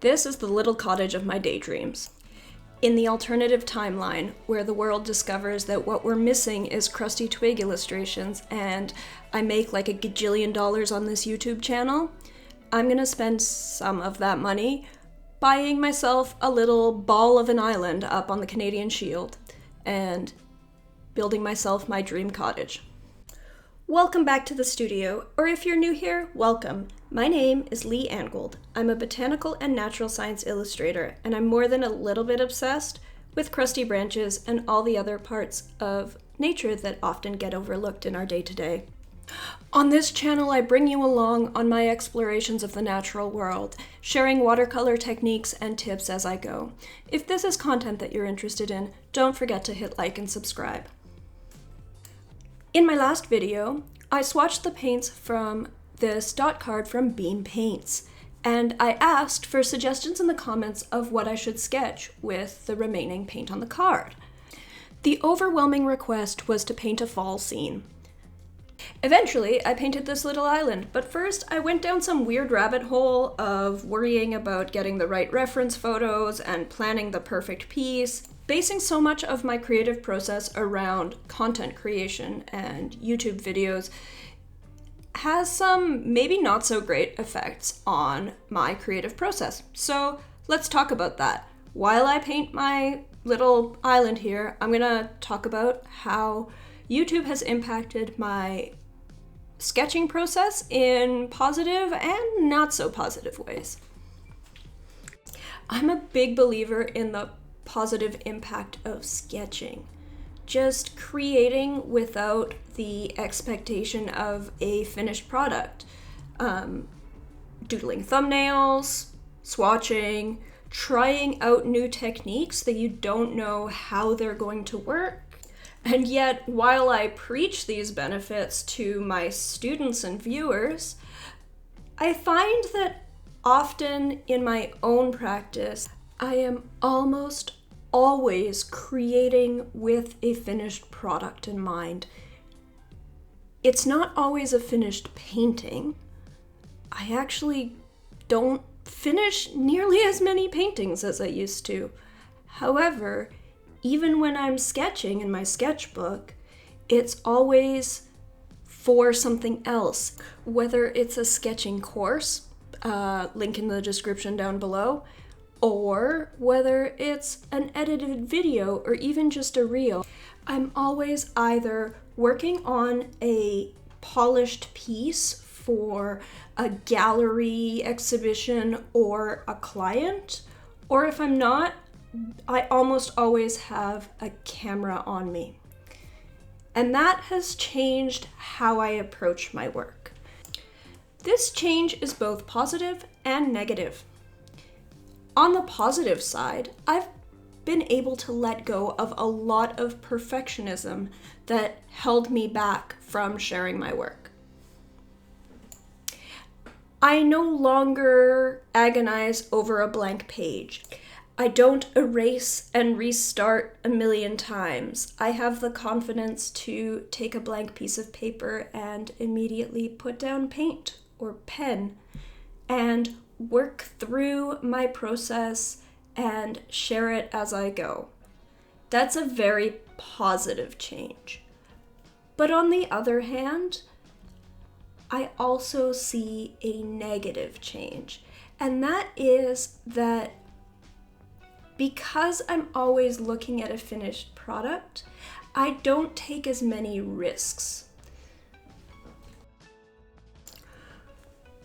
This is the little cottage of my daydreams. In the alternative timeline, where the world discovers that what we're missing is crusty twig illustrations and I make like $1 gajillion on this YouTube channel, I'm gonna spend some of that money buying myself a little ball of an island up on the Canadian Shield and building myself my dream cottage. Welcome back to the studio, or if you're new here, welcome. My name is Lee Angold. I'm a botanical and natural science illustrator, and I'm more than a little bit obsessed with crusty branches and all the other parts of nature that often get overlooked in our day-to-day. On this channel, I bring you along on my explorations of the natural world, sharing watercolor techniques and tips as I go. If this is content that you're interested in, don't forget to hit like and subscribe. In my last video, I swatched the paints from this dot card from Beam Paints, and I asked for suggestions in the comments of what I should sketch with the remaining paint on the card. The overwhelming request was to paint a fall scene. Eventually, I painted this little island, but first I went down some weird rabbit hole of worrying about getting the right reference photos and planning the perfect piece, basing so much of my creative process around content creation and YouTube videos has some maybe not so great effects on my creative process. So let's talk about that. While I paint my little island here, I'm gonna talk about how YouTube has impacted my sketching process in positive and not so positive ways. I'm a big believer in the positive impact of sketching. Just creating without the expectation of a finished product. Doodling thumbnails, swatching, trying out new techniques that you don't know how they're going to work. And yet, while I preach these benefits to my students and viewers, I find that often in my own practice, I am almost always creating with a finished product in mind. It's not always a finished painting. I actually don't finish nearly as many paintings as I used to. However, even when I'm sketching in my sketchbook, it's always for something else. Whether it's a sketching course, link in the description down below, or whether it's an edited video or even just a reel, I'm always either working on a polished piece for a gallery exhibition or a client, or if I'm not, I almost always have a camera on me. And that has changed how I approach my work. This change is both positive and negative. On the positive side, I've been able to let go of a lot of perfectionism that held me back from sharing my work. I no longer agonize over a blank page. I don't erase and restart a million times. I have the confidence to take a blank piece of paper and immediately put down paint or pen and work through my process and share it as I go. That's a very positive change. But on the other hand, I also see a negative change, and that is that because I'm always looking at a finished product, I don't take as many risks.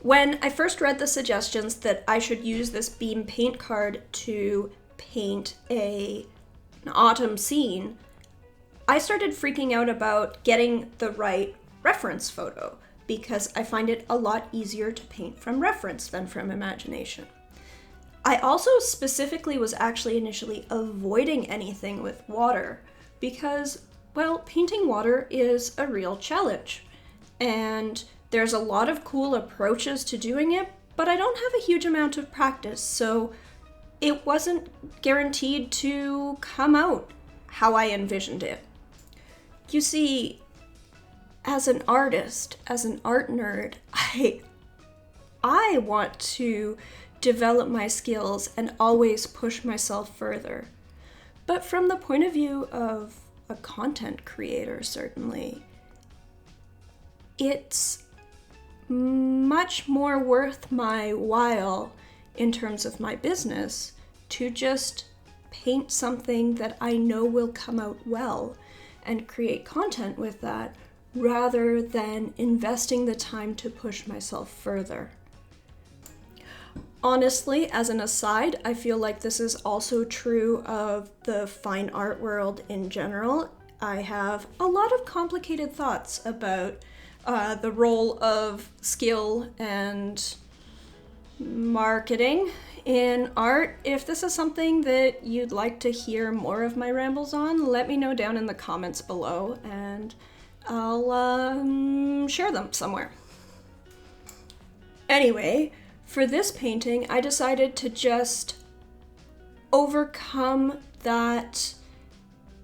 When I first read the suggestions that I should use this Beam paint card to paint an autumn scene, I started freaking out about getting the right reference photo because I find it a lot easier to paint from reference than from imagination. I also specifically was actually initially avoiding anything with water because, well, painting water is a real challenge. And there's a lot of cool approaches to doing it, but I don't have a huge amount of practice, so it wasn't guaranteed to come out how I envisioned it. You see, as an artist, as an art nerd, I want to develop my skills and always push myself further. But from the point of view of a content creator, certainly, it's much more worth my while in terms of my business to just paint something that I know will come out well and create content with that, rather than investing the time to push myself further. Honestly, as an aside, I feel like this is also true of the fine art world in general. I have a lot of complicated thoughts about the role of skill and marketing in art. If this is something that you'd like to hear more of my rambles on, let me know down in the comments below and I'll share them somewhere. Anyway, for this painting, I decided to just overcome that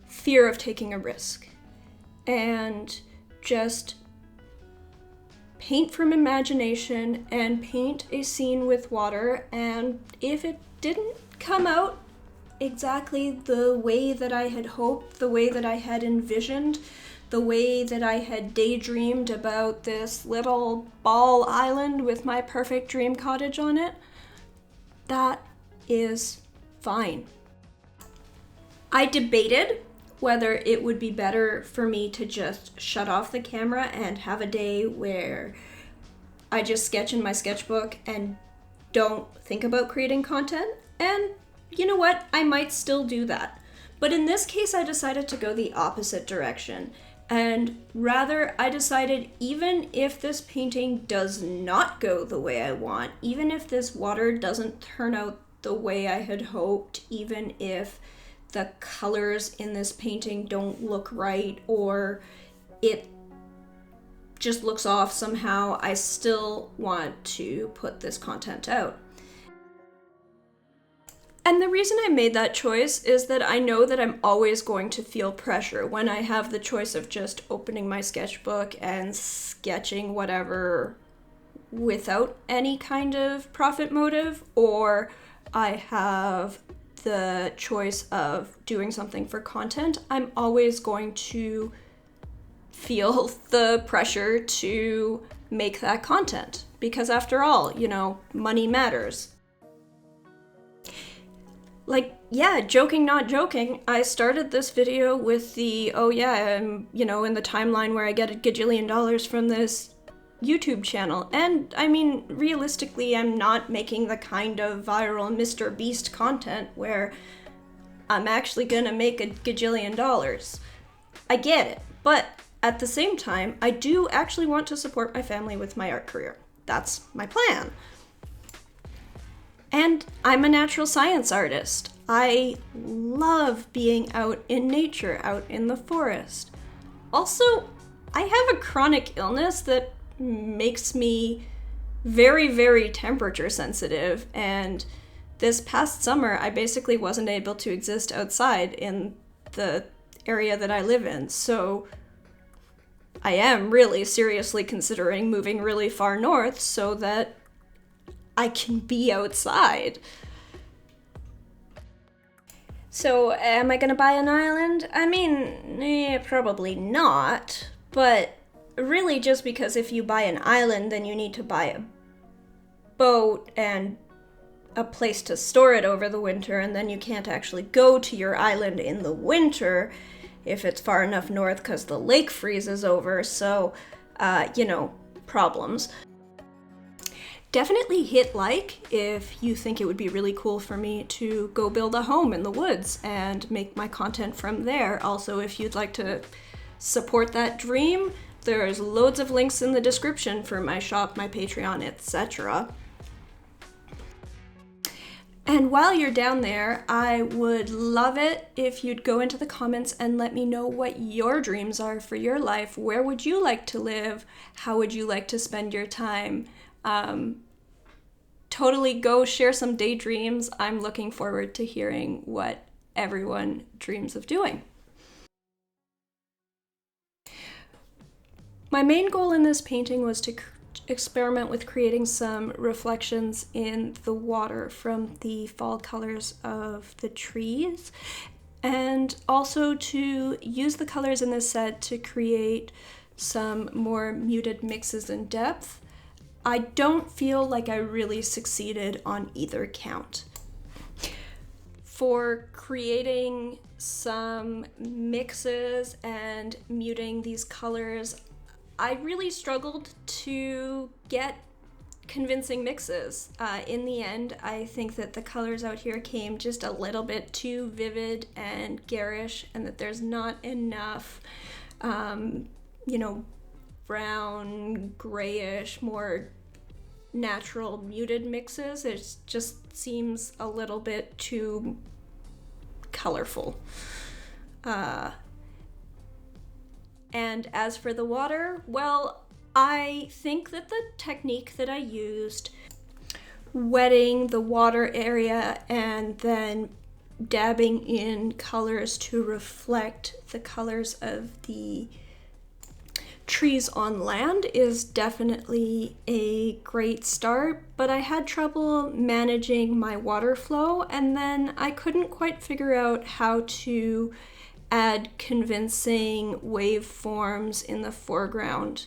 fear of taking a risk and just paint from imagination and paint a scene with water. And if it didn't come out exactly the way that I had hoped, the way that I had envisioned, the way that I had daydreamed about this little ball island with my perfect dream cottage on it, that is fine. I debated whether it would be better for me to just shut off the camera and have a day where I just sketch in my sketchbook and don't think about creating content. And you know what? I might still do that. But in this case, I decided to go the opposite direction. And rather, I decided even if this painting does not go the way I want, even if this water doesn't turn out the way I had hoped, even if the colors in this painting don't look right or it just looks off somehow, I still want to put this content out. And the reason I made that choice is that I know that I'm always going to feel pressure when I have the choice of just opening my sketchbook and sketching whatever without any kind of profit motive, or I have the choice of doing something for content. I'm always going to feel the pressure to make that content because after all, money matters. Like, yeah, joking, not joking, I started this video with the, oh yeah, I'm, in the timeline where I get $1 gajillion from this YouTube channel. And I mean, realistically, I'm not making the kind of viral Mr. Beast content where I'm actually gonna make $1 gajillion. I get it, but at the same time, I do actually want to support my family with my art career. That's my plan. And I'm a natural science artist. I love being out in nature, out in the forest. Also, I have a chronic illness that makes me very, very temperature sensitive, and this past summer I basically wasn't able to exist outside in the area that I live in, so I am really seriously considering moving really far north so that I can be outside. So, am I gonna buy an island? I mean, probably not, but really just because if you buy an island, then you need to buy a boat and a place to store it over the winter, and then you can't actually go to your island in the winter if it's far enough north because the lake freezes over, so, problems. Definitely hit like if you think it would be really cool for me to go build a home in the woods and make my content from there. Also, if you'd like to support that dream, there's loads of links in the description for my shop, my Patreon, etc. And while you're down there, I would love it if you'd go into the comments and let me know what your dreams are for your life. Where would you like to live? How would you like to spend your time? Totally go share some daydreams. I'm looking forward to hearing what everyone dreams of doing. My main goal in this painting was to experiment with creating some reflections in the water from the fall colors of the trees, and also to use the colors in this set to create some more muted mixes and depth. I don't feel like I really succeeded on either count. For creating some mixes and muting these colors, I really struggled to get convincing mixes. In the end, I think that the colors out here came just a little bit too vivid and garish, and that there's not enough, brown, grayish, more natural muted mixes. It just seems a little bit too colorful. And as for the water, well, I think that the technique that I used, wetting the water area and then dabbing in colors to reflect the colors of the trees on land, is definitely a great start, but I had trouble managing my water flow, and then I couldn't quite figure out how to add convincing waveforms in the foreground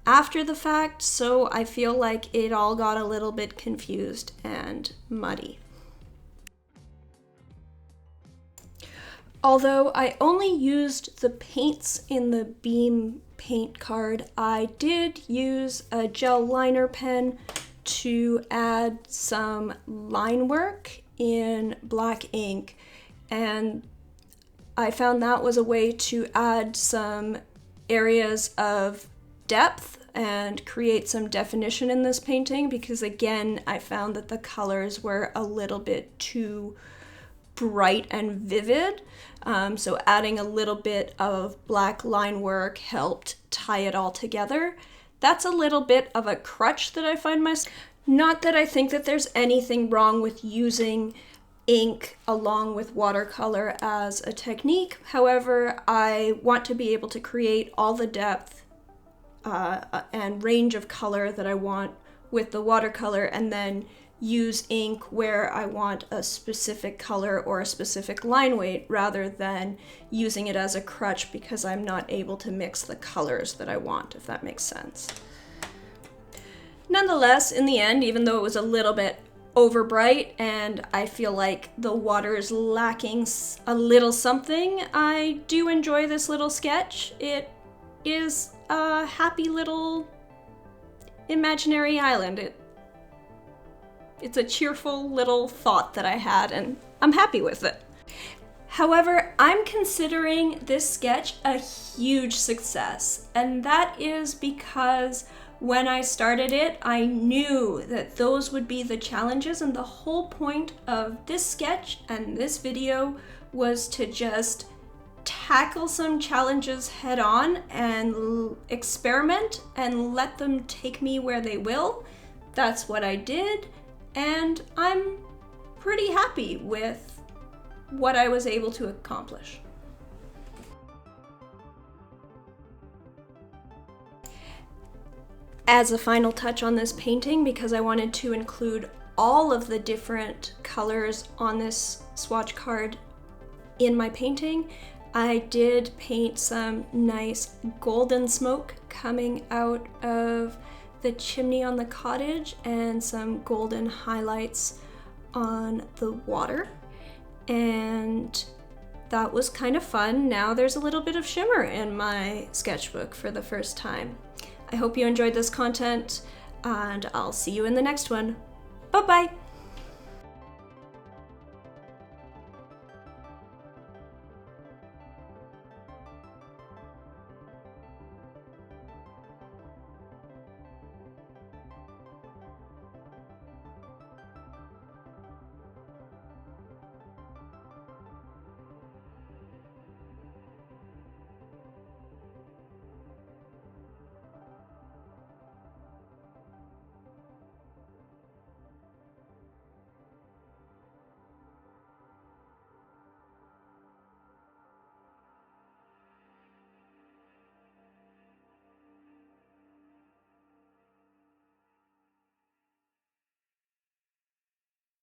after the fact, so I feel like it all got a little bit confused and muddy. Although I only used the paints in the Beam paint card, I did use a gel liner pen to add some line work in black ink, and I found that was a way to add some areas of depth and create some definition in this painting, because again, I found that the colors were a little bit too bright and vivid. So adding a little bit of black line work helped tie it all together. That's a little bit of a crutch that I find myself. Not that I think that there's anything wrong with using ink along with watercolor as a technique. However, I want to be able to create all the depth and range of color that I want with the watercolor, and then use ink where I want a specific color or a specific line weight, rather than using it as a crutch because I'm not able to mix the colors that I want, if that makes sense. Nonetheless, in the end, even though it was a little bit over bright and I feel like the water is lacking a little something, I do enjoy this little sketch. It is a happy little imaginary island. It's a cheerful little thought that I had, and I'm happy with it. However, I'm considering this sketch a huge success, and that is because when I started it, I knew that those would be the challenges, and the whole point of this sketch and this video was to just tackle some challenges head on and experiment and let them take me where they will. That's what I did, and I'm pretty happy with what I was able to accomplish. As a final touch on this painting, because I wanted to include all of the different colors on this swatch card in my painting, I did paint some nice golden smoke coming out of the chimney on the cottage and some golden highlights on the water, and that was kind of fun. Now there's a little bit of shimmer in my sketchbook for the first time. I hope you enjoyed this content, and I'll see you in the next one. Bye-bye!